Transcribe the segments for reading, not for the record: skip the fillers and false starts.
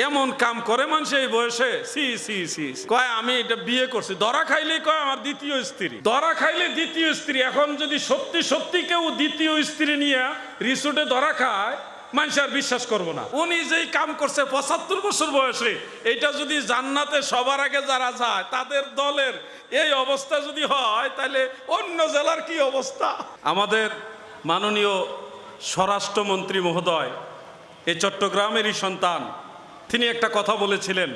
এমন কাম করে মানুষ এই বয়সে, সি সি সি কয় আমি এটা বিয়ে করছি, ধরা খাইলে কয় আমার দ্বিতীয় স্ত্রী, ধরা খাইলে দ্বিতীয় স্ত্রী। এখন যদি সত্যি সত্যি কেউ দ্বিতীয় স্ত্রী নিয়ে রিসোর্টে ধরা খায়, মানুষ আর বিশ্বাস করবো না। উনি যেই কাম করছে 75 বছর বয়সে, এটা যদি জান্নাতে সবার আগে যারা যায় তাদের দলের এই অবস্থা যদি হয়, তাহলে অন্য জেলার কি অবস্থা। আমাদের মাননীয় স্বরাষ্ট্রমন্ত্রী মহোদয় এই চট্টগ্রামেরই সন্তান, তিনি একটা কথা বলেছিলেন,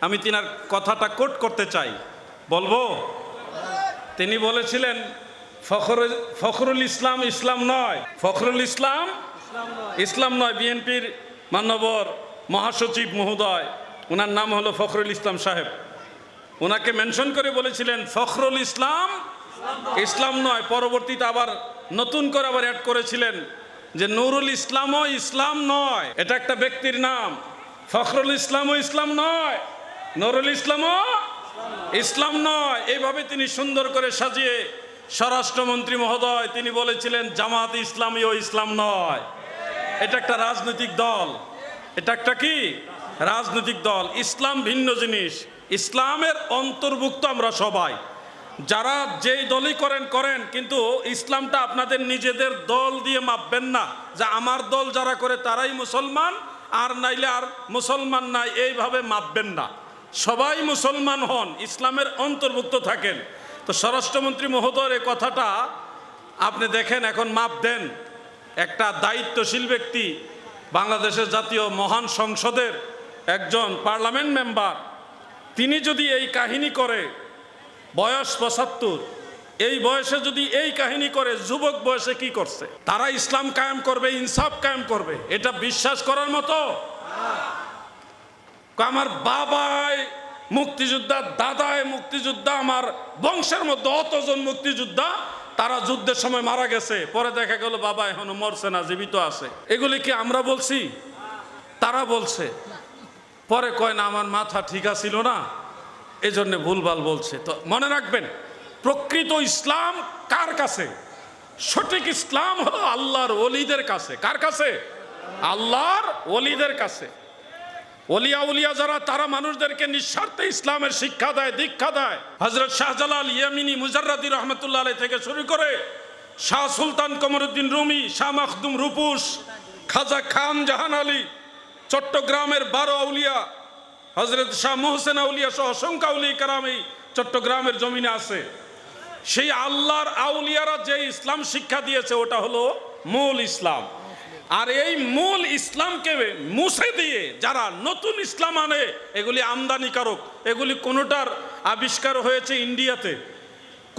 আমি তিনার কথাটা কোট করতে চাই, বলবো? তিনি বলেছিলেন ফখরুল ইসলাম ইসলাম নয়, ফখরুল ইসলাম ইসলাম নয়। বিএনপির মাননীয় মহাসচিব মহোদয়, ওনার নাম হলো ফখরুল ইসলাম সাহেব, ওনাকে মেনশন করে বলেছিলেন ফখরুল ইসলাম ইসলাম নয়। পরবর্তীতে আবার নতুন করে আবার অ্যাড করেছিলেন যে নুরুল ইসলামও ইসলাম নয়, এটা একটা ব্যক্তির নাম। ফখরুল ইসলামও ইসলাম নয়, নুরুল ইসলামও ইসলাম নয়। এইভাবে তিনি সুন্দর করে সাজিয়ে স্বরাষ্ট্রমন্ত্রী মহোদয় তিনি বলেছিলেন জামাত ইসলামীও ইসলাম নয়, এটা একটা রাজনৈতিক দল, এটা একটা কি রাজনৈতিক দল। ইসলাম ভিন্ন জিনিস, ইসলামের অন্তর্ভুক্ত আমরা সবাই, যারা যেই দলই করেন করেন, কিন্তু ইসলামটা আপনাদের নিজেদের দল দিয়ে মাপবেন না, যে আমার দল যারা করে তারাই মুসলমান, আর নাইলে আর মুসলমান নাই, এইভাবে মাপবেন না। সবাই মুসলমান হন, ইসলামের অন্তর্ভুক্ত থাকেন। তো স্বরাষ্ট্রমন্ত্রী মহোদয়ের এই কথাটা আপনি দেখেন, এখন মাপ দেন। একটা দায়িত্বশীল ব্যক্তি, বাংলাদেশের জাতীয় মহান সংসদের একজন পার্লামেন্ট মেম্বার, তিনি যদি এই কাহিনী করে, বয়স 75, এই বয়সে যদি এই কাহিনী করে, যুবক বয়সে কি করছে? তারা ইসলাম কায়েম করবে, ইনসাফ কায়েম করবে, এটা বিশ্বাস করার মতো? আমার বাবাই মুক্তিযোদ্ধা, দাদায় মুক্তিযোদ্ধা, আমার বংশের মধ্যে অতজন মুক্তিযোদ্ধা, তারা যুদ্ধের সময় মারা গেছে, পরে দেখা গেল বাবা এখনো মরছে না, জীবিত আছে। এগুলি কি আমরা বলছি? তারা বলছে। পরে কয় না আমার মাথা ঠিক ছিল না, এই জন্য ভুলভাল বলছে। তো মনে রাখবেন, প্রকৃত ইসলাম কার কাছে? সঠিক ইসলাম হলো আল্লাহর ওলিদের কাছে। কার কাছে? আল্লাহর ওলিদের কাছে। ওলিয়া উলিয়া যারা, তারা মানুষদেরকে নিঃস্বার্থে ইসলামের শিক্ষা দেয়, দীক্ষা দেয়। হযরত শাহজালাল ইয়ামিনী মুজাররাদি রহমতুল্লাহ আলাইহি থেকে শুরু করে শাহ সুলতান কমরুদ্দিন রুমি, শাহ মাখদুম রূপুস, খাজা খান জাহান আলী, চট্টগ্রামের 12 আউলিয়া, হযরত শাহ মোহসেন আউলিয়া সহ অসংখ্য আউলিয়া কেরাম এই চট্টগ্রামের জমিনে আছে। সেই আল্লাহর আউলিয়ারা যে ইসলাম শিক্ষা দিয়েছে, ওটা হলো মূল ইসলাম। আর এই মূল ইসলামকে মুছে দিয়ে যারা নতুন ইসলাম আনে, এগুলি আমদানিকারক। এগুলি কোনোটার আবিষ্কার হয়েছে ইন্ডিয়াতে,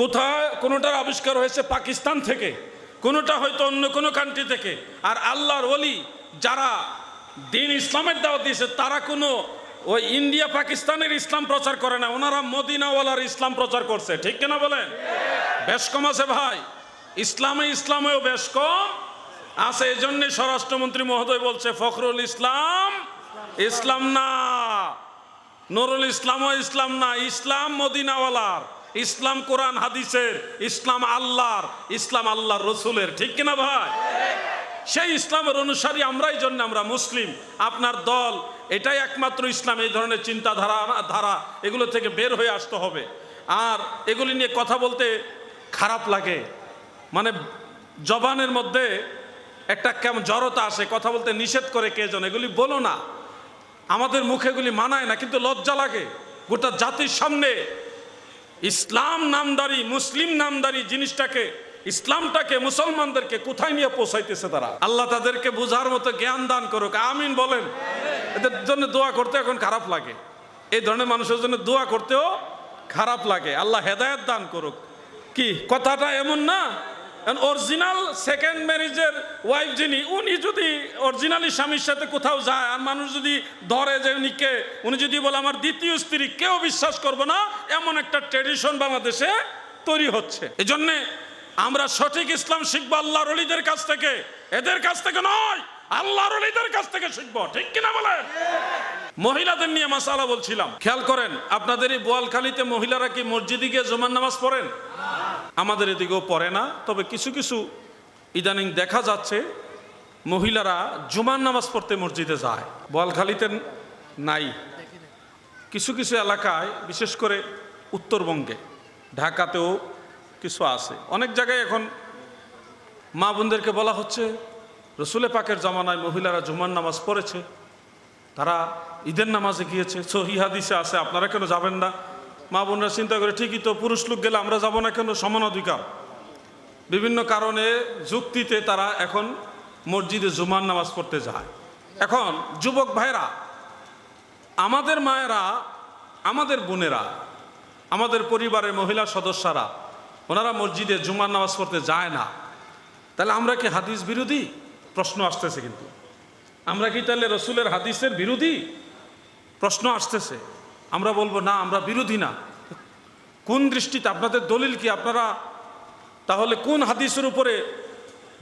কোথায় কোনোটার আবিষ্কার হয়েছে পাকিস্তান থেকে, কোনোটা হয়তো অন্য কোনো কান্ট্রি থেকে। আর আল্লাহর ওলি যারা দিন ইসলামের দাওয়াত দিয়েছে, তারা কোনো ওই ইন্ডিয়া পাকিস্তানের ইসলাম প্রচার করে না, ওনারা মদিনাওয়ালার ইসলাম প্রচার করছে। ঠিক কিনা বলেন? বেশ কম আছে ভাই, ইসলামেও বেশ কম আছে। এই জন্যে স্বরাষ্ট্রমন্ত্রী মহোদয় বলছে ফখরুল ইসলাম ইসলাম না, নুরুল ইসলামও ইসলাম না। ইসলাম মদিনাওয়ালার, ইসলাম কোরআন হাদিসের, ইসলাম আল্লাহর, ইসলাম আল্লাহর রসুলের। ঠিক কিনা ভাই? সেই ইসলামের অনুসারী আমরাই, জন্য আমরা মুসলিম। আপনার দল এটাই একমাত্র ইসলাম। এই ধরনের চিন্তাধারা এগুলো থেকে বের হয়ে আসতে হবে। আর এগুলি নিয়ে কথা বলতে খারাপ লাগে, মানে জবানের মধ্যে একটা কেমন জড়তা আসে, কথা বলতে নিষেধ করে কে যেন। এগুলি বলো না, আমাদের মুখে এগুলি মানায় না, কিন্তু লজ্জা লাগে। গোটা জাতির সামনে ইসলাম নামদারি, মুসলিম নামদারি জিনিসটাকে, ইসলামটাকে, মুসলমানদেরকে কোথায় নিয়ে পৌঁছাইতেছে তারা। আল্লাহ তাদেরকে বোঝার মতো জ্ঞান দান করুক, আমিন বলেন। এদের জন্য দোয়া করতে এখন খারাপ লাগে, এই ধরনের মানুষের জন্য দোয়া করতেও খারাপ লাগে। আল্লাহ হেদায়েত দান করুক। কি কথাটা এমন না, অরিজিনাল সেকেন্ড ম্যারেজের ওয়াইফ যিনি, উনি যদি অরিজিনালি স্বামীর সাথে কোথাও যায়, আর মানুষ যদি ধরে যে উনি যদি বলে আমার দ্বিতীয় স্ত্রী, কেউ বিশ্বাস করবে না। এমন একটা ট্র্যাডিশন বাংলাদেশে তৈরি হচ্ছে। এজন্যে আমরা সঠিক ইসলাম শিখবো আল্লাহর ওলিদের কাছ থেকে, এদের কাছ থেকে নয়, আল্লাহর ওলিদের কাছ থেকে শিখবো। ঠিক কিনা বলেন? মহিলাদের নিয়ে মাসালা বলছিলাম, খেয়াল করেন। আপনাদের এই বোয়ালখালীতে মহিলারা কি মসজিদে গিয়ে জুমার নামাজ পড়েন? আমাদের এদিকেও পড়ে না, তবে কিছু কিছু ইদানিং দেখা যাচ্ছে মহিলারা জুমার নামাজ পড়তে মসজিদে যায়। বোয়ালখালীতে নাই। কিছু কিছু এলাকায়, বিশেষ করে উত্তরবঙ্গে, ঢাকাতেও কিছু আছে। অনেক জায়গায় এখন মা বোনদেরকে বলা হচ্ছে রসুলে পাকের জামানায় মহিলারা জুমার নামাজ পড়েছে, তারা ঈদের নামাজে গিয়েছে, সহিহ হাদিসে আছে, আপনারা কেন যাবেন না? মা বোনরা চিন্তা করে, ঠিকই তো, পুরুষ লোক গেলে আমরা যাব না কেন? সমান অধিকার। বিভিন্ন কারণে যুক্তিতে তারা এখন মসজিদে জুমার নামাজ পড়তে যায়। এখন যুবক ভাইরা, আমাদের মায়েরা, আমাদের বোনেরা, আমাদের পরিবারের মহিলা সদস্যরা, ওনারা মসজিদে জুমার নামাজ পড়তে যায় না, তাহলে আমরা কি হাদিস বিরোধী? প্রশ্ন আসতেছে। কিন্তু আমরা কি তাহলে রসুলের হাদিসের বিরোধী? প্রশ্ন আসতেছে। আমরা বলবো না, আমরা বিরোধী না। কোন দৃষ্টিতে? আপনাদের দলিল কি? আপনারা তাহলে কোন হাদিসের উপরে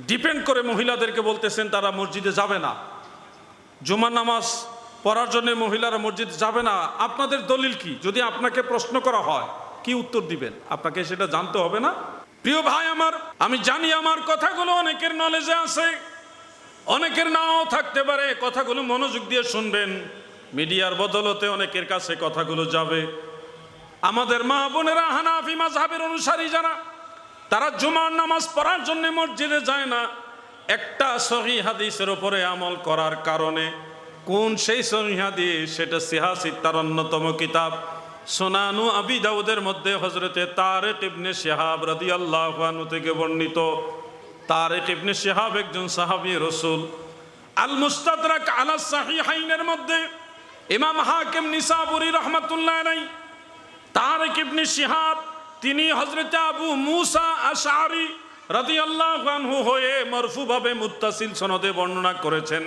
ডিপেন্ড করে মহিলাদেরকে বলতেছেন তারা মসজিদে যাবে না, জুমার নামাজ পড়ার জন্য মহিলারা মসজিদে যাবে না? আপনাদের দলিল কি? যদি আপনাকে প্রশ্ন করা হয়, কি উত্তর দিবেন? আপনাকে সেটা জানতে হবে না? প্রিয় ভাই আমার, আমি জানি আমার কথাগুলো অনেকের নলেজে আছে, অনেকের নাও থাকতে পারে। কথাগুলো মনোযোগ দিয়ে শুনবেন। মিডিয়ার বদলতে অনেকের কাছে কথাগুলো যাবে। আমাদের মা বোনেরা হানাফি মাযহাবের অনুসারী যারা, তারা জুমার নামাজ পড়ার জন্য মসজিদে যায় না একটা সহিহ হাদিসের উপরে আমল করার কারণে। কোন সেই সহিহ হাদিস? সেটা সিহাসিত্তার অন্যতম কিতাব সুনানু আবি দাউদের মধ্যে হযরতে তারিক ইবনে শিহাব রাদিয়াল্লাহু আনহু থেকে বর্ণিত। তারিক ইবনে শিহাব একজন সাহাবী রাসূল। আল মুস্তাদরাক আলা সাহিহাইনের মধ্যে ইমাম হাকিম নিসাবুরি রাহমাতুল্লাহ আলাইহি, তারিক ইবনে শিহাব তিনি হযরতে আবু মুসা আশআরী রাদিয়াল্লাহু আনহু হয়ে মারফুভাবে মুত্তাসিল সনদে বর্ণনা করেছেন,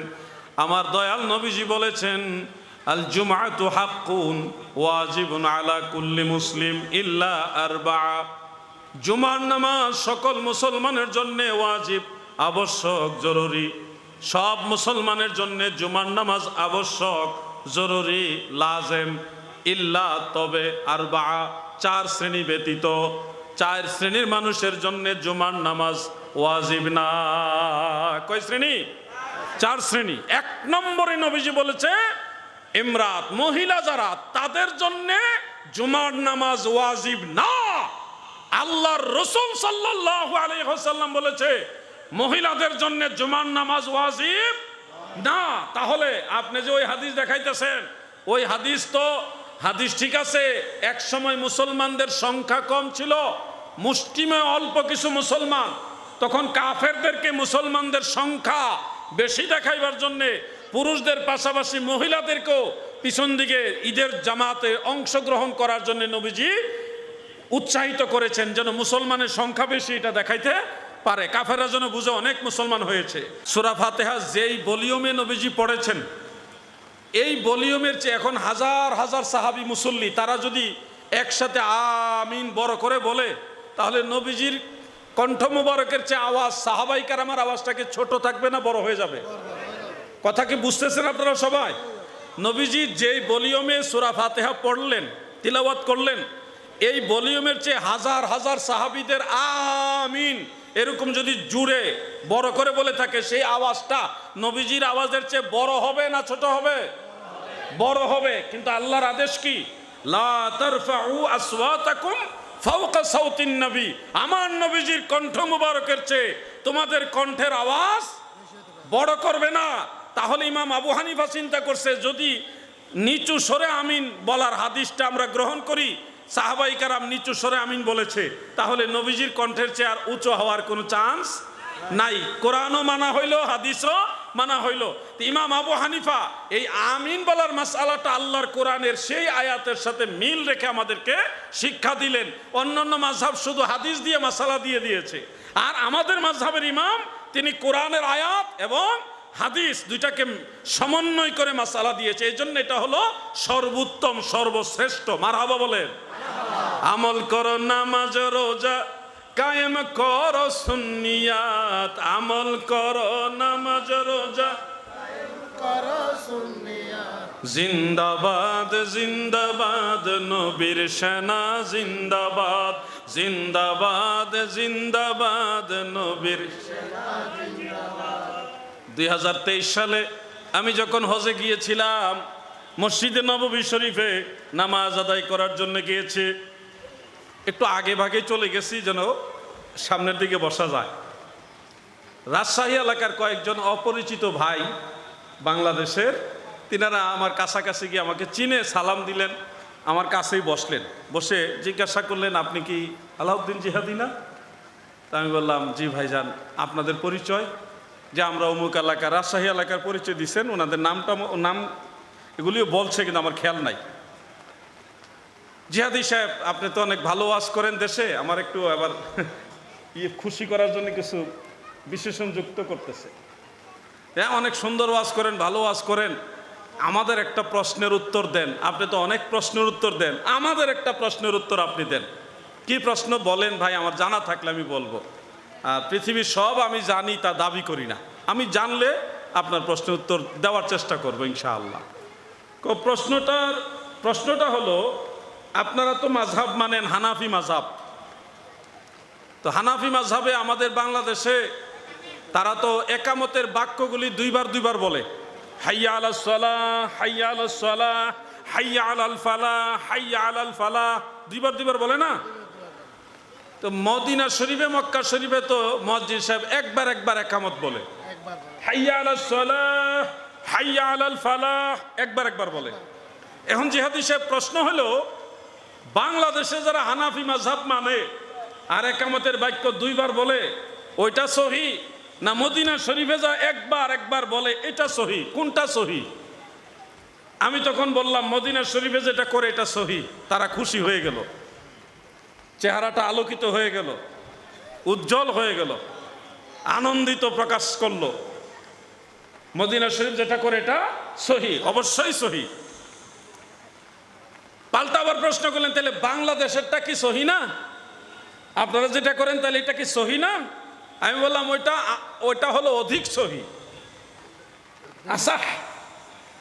আমার দয়াল নবীজি বলেছেন, আল জুমআতু হাক্কুন ওয়াজিবুন আলা কুল্লি মুসলিম ইল্লা আরবা'a। জুমার নামাজ সকল মুসলমানের জন্য ওয়াজিব, আবশ্যক, জরুরি। সব মুসলমানের জন্য জুমার নামাজ আবশ্যক, জরুরি, লাজেম। ইল্লা, তবে, আরবা'a, 4 শ্রেণী ব্যতীত। 4 শ্রেণীর মানুষের জন্য জুমার নামাজ ওয়াজিব না। কয় শ্রেণী? 4 শ্রেণী। 1 নম্বরে নবীজি বলেছে ইমরাত, মহিলা যারা, তাদের জন্য জুমার নামাজ ওয়াজিব না। আল্লাহর রাসূল সাল্লাল্লাহু আলাইহি ওয়াসাল্লাম বলেছে মহিলাদের জন্য জুমার নামাজ ওয়াজিব না। তাহলে আপনি যে ওই হাদিস দেখাইতেছেন, ওই হাদিস তো হাদিস ঠিক আছে, এক সময় মুসলমানদের সংখ্যা কম ছিল, মুসলিমে অল্প কিছু মুসলমান, তখন কাফেরদেরকে মুসলমানদের সংখ্যা বেশি দেখাইবার জন্যে পুরুষদের পাশাপাশি মহিলাদেরকেও পিছন দিকে ঈদের জামাতে অংশগ্রহণ করার জন্য নবীজি উৎসাহিত করেছেন, যেন মুসলমানের সংখ্যা বেশি এটা দেখাইতে পারে, কাফেররা যেন বুঝে অনেক মুসলমান হয়েছে। সূরা ফাতিহা যেই ভলিউমে নবীজি পড়েছেন, এই ভলিউমের চেয়ে এখন হাজার হাজার সাহাবী মুসল্লি, তারা যদি একসাথে আমিন বড় করে বলে, তাহলে নবীজির কণ্ঠ মুবারকের চেয়ে আওয়াজ, সাহাবাই কেরামের আওয়াজটাকে ছোট থাকবে না বড় হয়ে যাবে? কথা কি বুঝতেছেন আপনারা সবাই? নবীজি যেই ভলিউমে সূরা ফাতিহা পড়লেন, তিলাওয়াত করলেন, এই ভলিউমের চেয়ে হাজার হাজার সাহাবীদের আমিন এরকম যদি জুড়ে বড় করে বলে থাকে, সেই আওয়াজটা নবীজির আওয়াজের চেয়ে বড় হবে না ছোট হবে? বড় হবে। কিন্তু আল্লাহর আদেশ কি? লা তারফাউ আসওয়াতাকুম ফাওকা সাউতিন নবী, আমার নবীজির কণ্ঠ মুবারকের চেয়ে তোমাদের কণ্ঠের আওয়াজ বড় করবে না। তাহলে ইমাম আবু হানিফা চিন্তা করছে, যদি নিচু স্বরে আমিন বলার হাদিসটা আমরা গ্রহণ করি, সাহাবাই কারাম নিচু স্বরে আমিন বলেছে, তাহলে নবীজির কণ্ঠের চেয়ে আর উঁচু হওয়ার কোনো চান্স নাই। কোরআনও মানা হইল, হাদিসও মানা হইল। ইমাম আবু হানিফা এই আমিন বলার মাসআলাটা আল্লাহর কোরআনের সেই আয়াতের সাথে মিল রেখে আমাদেরকে শিক্ষা দিলেন। অন্যান্য মাযহাব শুধু হাদিস দিয়ে মাসালা দিয়ে দিয়েছে, আর আমাদের মাযহাবের ইমাম তিনি কোরআনের আয়াত এবং হাদিস দুইটাকে সমন্বয় করে মাসালা দিয়েছে। এই জন্য এটা হলো সর্বোত্তম, সর্বশ্রেষ্ঠ। মারহাবা বলেন। আমল করো নামাজ রোজা, কায়েম করো সুন্নিয়াত। আমল করো নামাজ রোজা, কায়েম করো সুন্নিয়াত। জিন্দাবাদ জিন্দাবাদ নবীর সেনা, জিন্দাবাদ জিন্দাবাদ জিন্দাবাদ নবীর সেনা, জিন্দাবাদ। 2023 সালে আমি যখন হজে গিয়েছিলাম, মসজিদে নববী শরীফে নামাজ আদায় করার জন্য গিয়েছে। একটু আগে ভাগে চলে গেছি যেন সামনের দিকে বসা যায়। রাজশাহী এলাকার কয়েকজন অপরিচিত ভাই বাংলাদেশের, তিনারা আমার কাছাকাছি গিয়ে আমাকে চিনে সালাম দিলেন, আমার কাছেই বসলেন। বসে জিজ্ঞাসা করলেন, আপনি কি আলাউদ্দিন জিহাদি না? তা আমি বললাম, জি ভাইজান। আপনাদের পরিচয়? যে আমরা অমুক এলাকা, রাজশাহী এলাকার পরিচয় দিচ্ছেন। ওনাদের নাম এগুলিও বলছে, কিন্তু আমার খেয়াল নাই। জিহাদি সাহেব, আপনি তো অনেক ভালো ওয়াজ করেন দেশে, আমার একটু আবার খুশি করার জন্য কিছু বিশেষণ যুক্ত করতেছে। হ্যাঁ, অনেক সুন্দর ওয়াজ করেন, ভালো ওয়াজ করেন, আমাদের একটা প্রশ্নের উত্তর দেন। আপনি তো অনেক প্রশ্নের উত্তর দেন, আমাদের একটা প্রশ্নের উত্তর আপনি দেন। কি প্রশ্ন বলেন ভাই, আমার জানা থাকলে আমি বলবো। আর পৃথিবীর সব আমি জানি তা দাবি করি না, আমি জানলে আপনার প্রশ্নের উত্তর দেওয়ার চেষ্টা করবো ইনশাআল্লাহ। প্রশ্নটা হলো, আপনারা তো মাযহাব মানেন হানাফি মাযহাব। তো হানাফি মাযহাবে আমাদের বাংলাদেশে তারা তো একামতের বাক্যগুলি দুইবার বলে। হাইয়া আলাস সালাহ, হাইয়া আলাস সালাহ, হাইয়া আলাল ফালাহ, হাইয়া আলাল ফালাহ, দুইবার বলে না? তো মদিনা শরীফে, মক্কা শরীফে তো মুয়াজ্জিন সাহেব একবার একামত বলে। হাইয়া আলাস সালাহ, হাইয়া আলাল ফালাহ একবার বলে। এখন জিহাদি সাহেব, প্রশ্ন হলো, বাংলাদেশে যারা হানাফি মাযহাব মানে আর একামতের বাক্য দুইবার বলে, ওইটা সহি না মদিনা শরীফে যা একবার বলে এটা সহি? কোনটা সহি? আমি তখন বললাম, মদিনা শরীফে যেটা করে এটা সহি। তারা খুশি হয়ে গেল, চেহারাটা আলোকিত হয়ে গেল, উজ্জ্বল হয়ে গেল, আনন্দিত প্রকাশ করলো। মদিনা শরীফ যেটা করে এটা সহি, অবশ্যই সহি। পাল্টা আবার প্রশ্ন করলেন, তাহলে বাংলাদেশেরটা কি সহি না? আপনারা যেটা করেন তাহলে এটা কি সহি না? আমি বললাম, ওইটা হলো অধিক সহি। আসাহ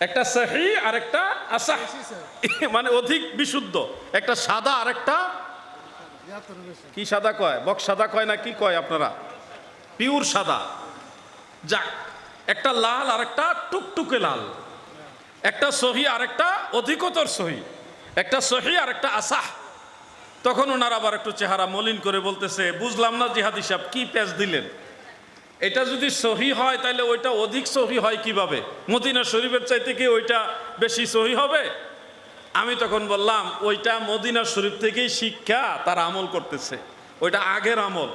একটা সহি আর একটা আসাহ, মানে অধিক বিশুদ্ধ। একটা সাদা আর একটা কি সাদা কয়, বক্স সাদা কয় না কি কয় আপনারা? পিওর সাদা। যাক, একটা লাল আর একটা টুকটুকে লাল, একটা সহি আর একটা অধিকতর সহি, একটা সহি আর একটা আসাহ। তখন ওনার আবার একটু চেহারা মলিন করে বলতেছে, বুঝলাম না জিহাদি সাহেব, কি পেঁচ দিলেন? এটা যদি সহি হয় তাহলে ওইটা অধিক সহি হয় কিভাবে? মদিনা শরীফের চাইতে কি ওইটা বেশি সহি হবে? আমি তখন বললাম, ওইটা মদিনা শরীফ থেকেই শিক্ষা, তারা আমল করতেছে, ওইটা আগের আমল,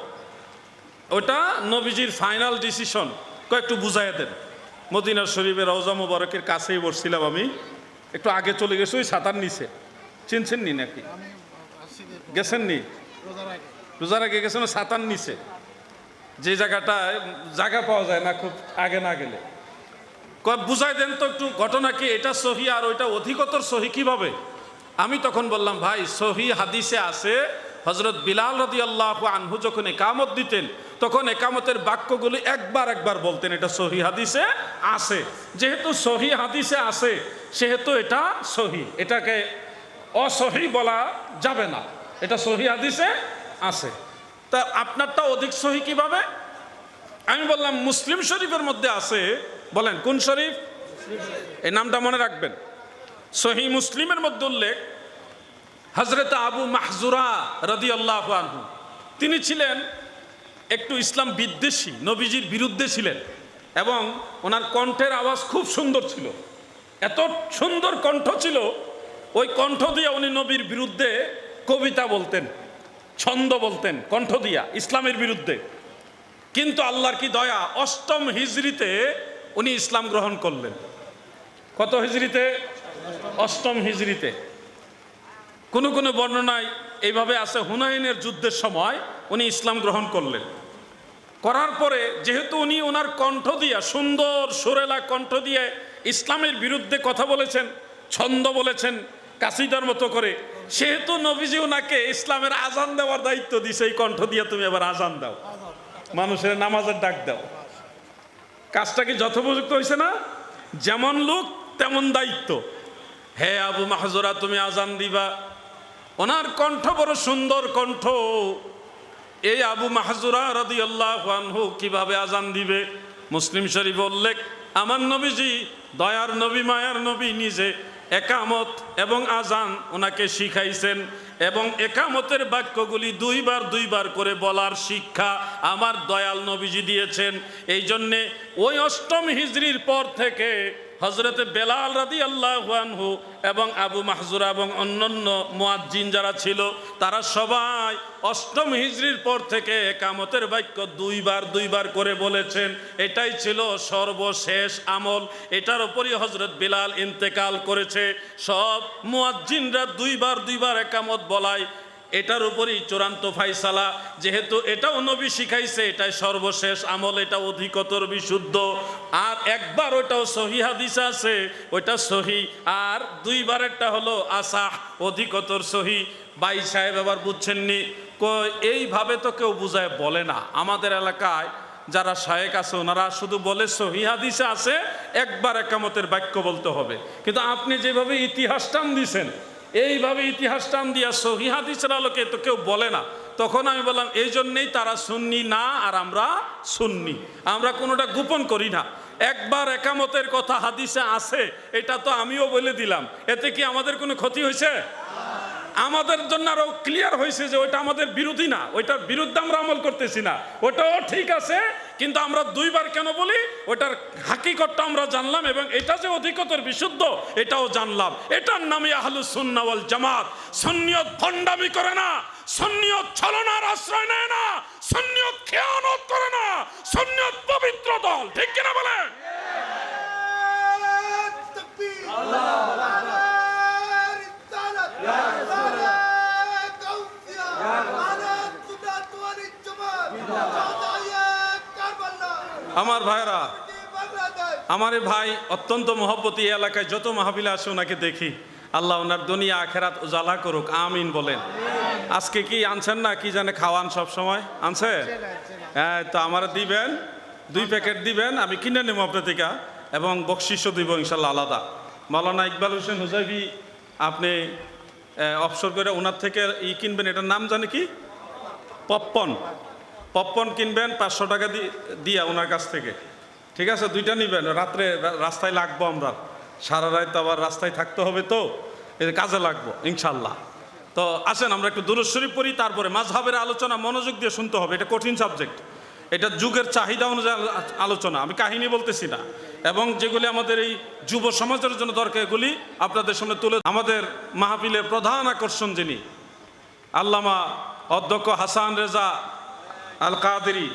ওইটা নবীজির ফাইনাল ডিসিশন। একটু বুঝাই দেন। মদিনা শরীফের রওজা মুবারকের কাছেই বসছিলাম আমি, একটু আগে চলে গেছি, ওই ছাতার নিচে। চিনছেন নি নাকি? গেছেন নি? রোজার আগে গেছেন ছাতার নিচে, যে জায়গাটায় জায়গা পাওয়া যায় না খুব আগে না গেলে। বুঝাই দেন তো একটু, ঘটনা কি? এটা সহি আর ওইটা অধিকতর সহি কিভাবে? আমি তখন বললাম, ভাই সহি হাদিসে আছে, হযরত বিলাল রাদিয়াল্লাহু আনহু যখন একামত দিতেন তখন একামতের বাক্যগুলি একবার বলতেন, এটা সহি হাদিসে আছে। যেহেতু সহি হাদিসে আছে সেহেতু এটা সহি, এটাকে অসহি বলা যাবে না, এটা সহি হাদিসে আছে। তা আপনারটা অধিক সহি কিভাবে? আমি বললাম, মুসলিম শরীফের মধ্যে আছে। বলেন কোন শরীফ? এই নামটা মনে রাখবেন। সহি মুসলিমের মধ্যে উল্লেখ, হযরত আবু মাহজুরা রাদিয়াল্লাহু আনহু, তিনি ছিলেন একটু ইসলাম বিদ্বেষী, নবীজির বিরুদ্ধে ছিলেন, এবং ওনার কণ্ঠের আওয়াজ খুব সুন্দর ছিল। এত সুন্দর কণ্ঠ ছিল, ওই কণ্ঠ দিয়ে উনি নবীর বিরুদ্ধে কবিতা বলতেন, ছন্দ বলতেন, কণ্ঠ দিয়া ইসলামের বিরুদ্ধে। কিন্তু আল্লাহর কি দয়া, ৮ম হিজরিতে উনি ইসলাম গ্রহণ করলেন। কত হিজরিতে? ৮ম হিজরিতে। কোনো বর্ণনায় এইভাবে আছে, হুনাইনের যুদ্ধের সময় উনি ইসলাম গ্রহণ করলেন। করার পরে যেহেতু উনি ওনার কণ্ঠ দিয়া, সুন্দর সুরেলা কণ্ঠ দিয়ে ইসলামের বিরুদ্ধে কথা বলেছেন, ছন্দ বলেছেন কাসিদার মতো করে, সেহেতু নবীজি ওনাকে ইসলামের আজান দেওয়ার দায়িত্ব দিছে। এই কণ্ঠ দিয়ে তুমি এবার আজান দাও, মানুষের নামাজের ডাক দাও। কাজটা কি যথোপযুক্ত হয়েছে না? যেমন লোক তেমন দায়িত্ব। হে আবু মাহজুরা, তুমি আজান দিবা। ওনার কণ্ঠ বড় সুন্দর কণ্ঠ। এই আবু মাহজুরা রাদিয়াল্লাহু আনহু কিভাবে আজান দিবে? মুসলিম শরীফ উল্লেখ, আমার নবীজি, দয়ার নবী, মায়ার নবী, নিজে একামত এবং আজান ওনাকে শিখাইছেন, এবং একামতের বাক্যগুলি দুইবার করে বলার শিক্ষা আমার দয়াল নবীজি দিয়েছেন। এই জন্যে ওই 8ম হিজরির পর থেকে হজরতে বেলাল রাদিয়াল্লাহু আনহু এবং আবু মাহজুরা এবং অন্যান্য মুয়াজ্জিন যারা ছিল, তারা সবাই 8ম হিজরির পর থেকে একামতের বাক্য দুইবার করে বলেছেন। এটাই ছিল সর্বশেষ আমল। এটার উপরই হজরত বেলাল ইন্তেকাল করেছে। সব মুয়াজ্জিনরা দুইবার একামত বলায় এটার উপরই চূড়ান্ত ফায়সালা। যেহেতু এটাও নবী শিখাইছে, এটাই সর্বশেষ আমল, এটা অধিকতর বিশুদ্ধ। আর একবার ওইটাও সহি হাদিস আছে, ওইটা সহি। আর দুইবারেরটা হলো আসাহ, অধিকতর সহি। ভাই সাহেব আবার বুঝছেননি, এইভাবে তো কেউ বুঝায় বলে না। আমাদের এলাকায় যারা শায়েক আছে ওনারা শুধু বলে সহি হাদিসে আছে, একবার একামতের বাক্য বলতে হবে। কিন্তু আপনি যেভাবে ইতিহাস টান দিছেন, এইভাবে ইতিহাস টান দিয়া সহি হাদিসের আলোকে তো কেউ বলে না। তখন আমি বললাম এই জন্যেই তারা সুন্নি না আর আমরা সুন্নি, আমরা কোনোটা গোপন করি না। একবার একামতের কথা হাদিসে আছে, এটা তো আমিও বলে দিলাম, এতে কি আমাদের কোনো ক্ষতি হয়েছে? আমাদের জন্য আরো ক্লিয়ার হয়েছে যে ওইটা আমাদের বিরোধী না, ওইটার বিরুদ্ধে আমরা আমল করতেছি না, ওটাও ঠিক আছে। কিন্তু আমরা দুইবার কেন বলি, ওটার হাকিকতটা আমরা জানলাম, এবং এটা যে অধিকতর বিশুদ্ধ এটাও জানলাম। এটার নামই আহলুস সুন্নাহ ওয়াল জামাত। সুন্নিয়ত ভণ্ডামি করে না, সুন্নিয়ত ছলনার আশ্রয় নেয় না, সুন্নিয়ত খেয়ানত করে না, সুন্নিয়ত পবিত্র দল। ঠিক কিনা বলেন? আমার ভাইরা, আমার এই ভাই অত্যন্ত মহব্বতী। এলাকায় যত মাহফিলে আসে ওনাকে দেখি, আল্লাহ ওনার দুনিয়া আখেরাত উজালা করুক, আমিন বলেন। আজকে কি আনছেন না কি জানে খাওয়ান, সব সময় আনছে? হ্যাঁ, তো আমার দিবেন, 2 প্যাকেট দিবেন, আমি কিনে নেব আপনার থেকে, এবং বকশিসও দিব ইনশাল্লাহ আলাদা। মাওলানা ইকবাল হোসেন হুজাইবি আপনি অবসর করে ওনার থেকে কিনবেন, এটার নাম জানে কি, পপকর্ন কিনবেন 500 টাকা দিয়ে ওনার কাছ থেকে। ঠিক আছে, 2টা নিবেন। রাত্রে রাস্তায় লাগবো, আমরা সারা রাত আবার রাস্তায় থাকতে হবে, তো কাজে লাগবো ইনশাল্লাহ। তো আসেন আমরা একটু দুরূদ শরীফ পড়ি, তারপরে মাযহাবের আলোচনা মনোযোগ দিয়ে শুনতে হবে। এটা কঠিন সাবজেক্ট, এটা যুগের চাহিদা অনুযায়ী আলোচনা, আমি কাহিনী বলতেছি না। এবং যেগুলি আমাদের এই যুব সমাজের জন্য দরকার, এগুলি আপনাদের সামনে তুলে। আমাদের মাহফিলের প্রধান আকর্ষণ যিনি, আল্লামা অধ্যক্ষ হাসান রেজা আল কাদেরী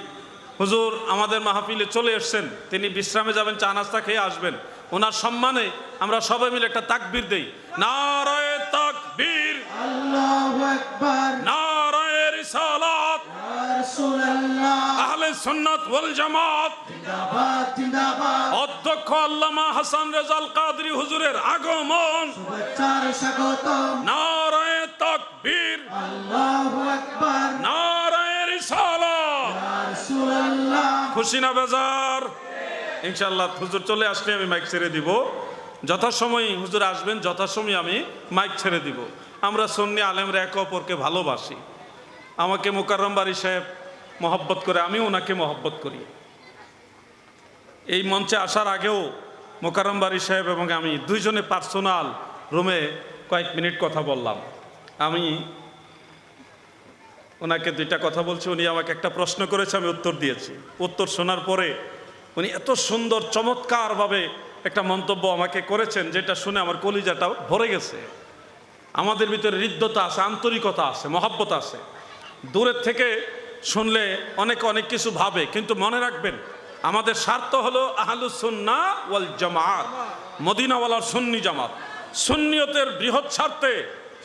হুজুর আমাদের মাহফিলে চলে এসছেন। তিনি বিশ্রামে যাবেন, চা নাস্তা খেয়ে আসবেন। ওনার সম্মানে আমরা সবাই মিলে একটা তাকবীর দেই। নারায়ে তাকবীর, আল্লাহু আকবার, নারায়ে রিসালাত, ইয়া রাসূলুল্লাহ, আহলে সুন্নাত ওয়াল জামাত জিন্দাবাদ জিন্দাবাদ। অধ্যক্ষ আল্লামা হাসান রেজা আল কাদেরী হুজুরের আগমন, শুভেচ্ছার স্বাগতম। নারায়ে তাকবীর, আল্লাহু আকবার, নারায়ে রিসালাত, ইয়া রাসূলুল্লাহ। খুশি না বেজার? ইনশাআল্লাহ হুজুর চলে আসলে আমি মাইক ছেড়ে দিব। যথাসময় হুজুর আসবেন, যথাসময় আমি মাইক ছেড়ে দিব। আমরা সুন্নি আলেমরা একে অপরকে ভালোবাসি। আমাকে মোকাররম বারী সাহেব মহব্বত করে, আমিও ওনাকে মহব্বত করি। এই মঞ্চে আসার আগেও মোকাররম বারী সাহেব এবং আমি দুইজনে পার্সোনাল রুমে কয়েক মিনিট কথা বললাম। আমি ওনাকে 2টা কথা বলছি, উনি আমাকে একটা প্রশ্ন করেছে, আমি উত্তর দিয়েছি। উত্তর শোনার পরে উনি এত সুন্দর চমৎকারভাবে একটা মন্তব্য আমাকে করেছেন, যেটা শুনে আমার কলিজাটা ভরে গেছে। আমাদের ভিতরে হৃদ্যতা আছে, আন্তরিকতা আছে, মহব্বত আছে। দূরের থেকে শুনলে অনেকে অনেক কিছু ভাবে, কিন্তু মনে রাখবেন আমাদের স্বার্থ হলো আহলুস সুন্নাহ ওয়াল জামাত, মদিনাওয়ালার সুন্নি জামাত। সুন্নিয়তের বৃহৎ স্বার্থে,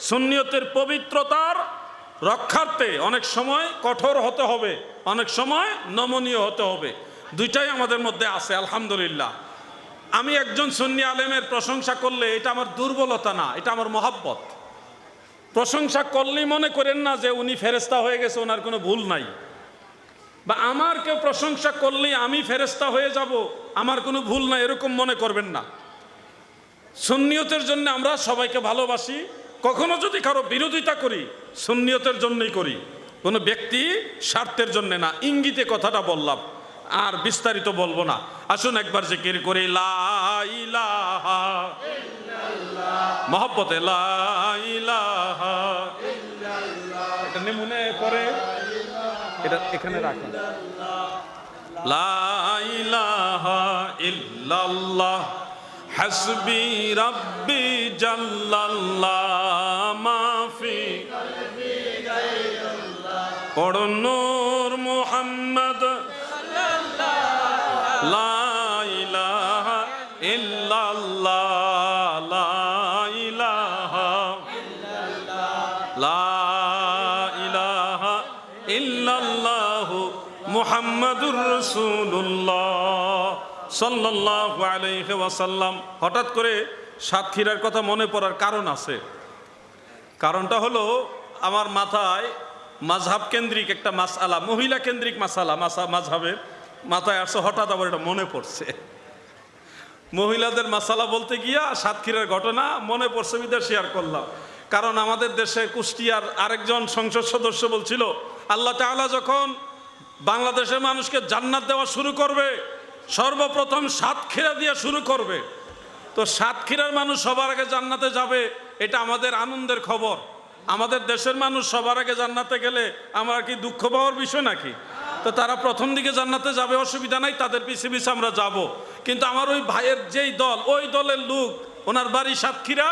সুন্নিয়তের পবিত্রতার রক্ষার্থে অনেক সময় কঠোর হতে হবে, অনেক সময় নমনীয় হতে হবে। 2টাই আমাদের মধ্যে আছে আলহামদুলিল্লাহ। আমি একজন সুন্নি আলেমের প্রশংসা করলে এটা আমার দুর্বলতা না, এটা আমার মহব্বত। প্রশংসা করলেই মনে করেন না যে উনি ফেরেশতা হয়ে গেছে, ওনার কোনো ভুল নাই। বা আমার কেউ প্রশংসা করলেই আমি ফেরেশতা হয়ে যাব, আমার কোনো ভুল নাই, এরকম মনে করবেন না। সুন্নিয়তের জন্য আমরা সবাইকে ভালোবাসি। কখনো যদি কারো বিরোধিতা করি, সুন্নিয়তের জন্যই করি, কোনো ব্যক্তি স্বার্থের জন্য না। ইঙ্গিতে কথাটা বললাম, আর বিস্তারিত বলবো না। আসুন একবার জিকির করি, লা ইলাহা ইল্লাল্লাহ মহব্বতে লা ইলাহা, এটা মনে পড়ে, এটা এখানে রাখুন। লা ইলাহা ইল্লাল্লাহ হাসবি রাব্বি জাল্লাল্লাহ মাফি পড় নূর মুহাম্মদ লা ইলাহা ইল্লাল্লাহ লা ইলাহা লা ইলাহা ইল্লাল্লাহ মুহাম্মাদুর রাসূলুল্লাহ সাল্লাল্লাহু আলাইহি ওয়াসাল্লাম। হঠাৎ করে সাতক্ষীরার কথা মনে পড়ার কারণ আছে। কারণটা হলো আমার মাথায় মাযহাব কেন্দ্রিক একটা মাসআলা, মহিলা কেন্দ্রিক মাসআলা মাযহাবের মাথায় আসছে, হঠাৎ আবার এটা মনে পড়ছে। মহিলাদের মাসআলা বলতে গিয়া সাতক্ষীরার ঘটনা মনে পড়ছে, বিধায় শেয়ার করলাম। কারণ আমাদের দেশে কুষ্টিয়ার আরেকজন সংসদ সদস্য বলছিল, আল্লাহ তাআলা যখন বাংলাদেশের মানুষকে জান্নাত দেওয়া শুরু করবে, সর্বপ্রথম সাতক্ষীরা দিয়ে শুরু করবে। তো সাতক্ষীরার মানুষ সবার আগে জান্নাতে যাবে, এটা আমাদের আনন্দের খবর। আমাদের দেশের মানুষ সবার আগে জান্নাতে গেলে আমার কি দুঃখ পাওয়ার বিষয় নাকি? তো তারা প্রথম দিকে জান্নাতে যাবে, অসুবিধা নাই, তাদের পিছে পিছে আমরা যাব। কিন্তু আমার ওই ভাইয়ের যেই দল, ওই দলের লোক, ওনার বাড়ি সাতক্ষীরা,